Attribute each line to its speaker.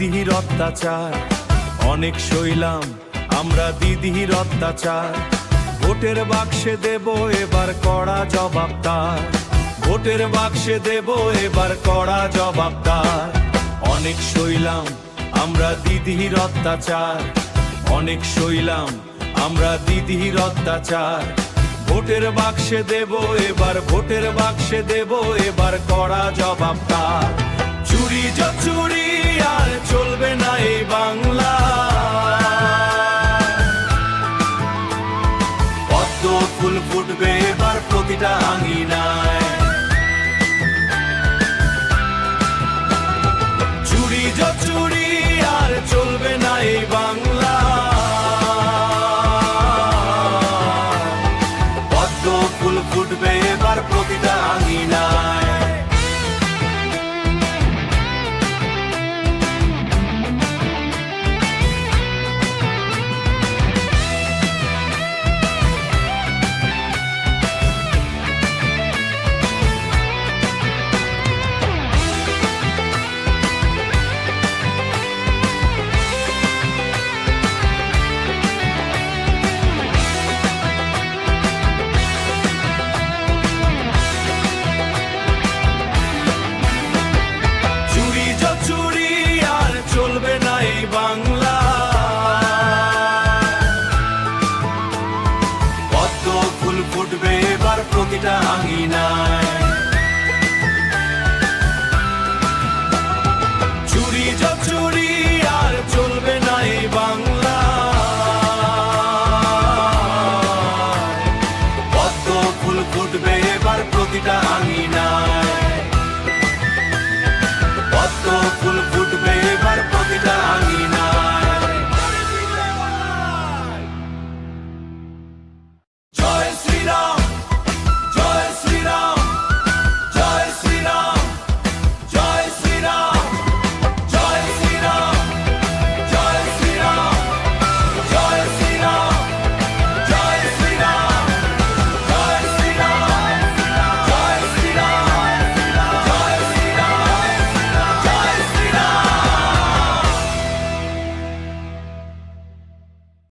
Speaker 1: দিদির অত্যাচার, অনেক সইলাম আমরা দিদির অত্যাচার। ভোটের বাক্সে দেব এবার কড়া জবাব তার, ভোটের বাক্সে দেব এবার কড়া জবাব তার। অনেক সইলাম আমরা দিদির অত্যাচার, অনেক সইলাম আমরা দিদির অত্যাচার। ভোটের বাক্সে দেব এবার, ভোটের বাক্সে দেব এবার কড়া জবাব তার। চুরি আর চলবে না এই বাংলা,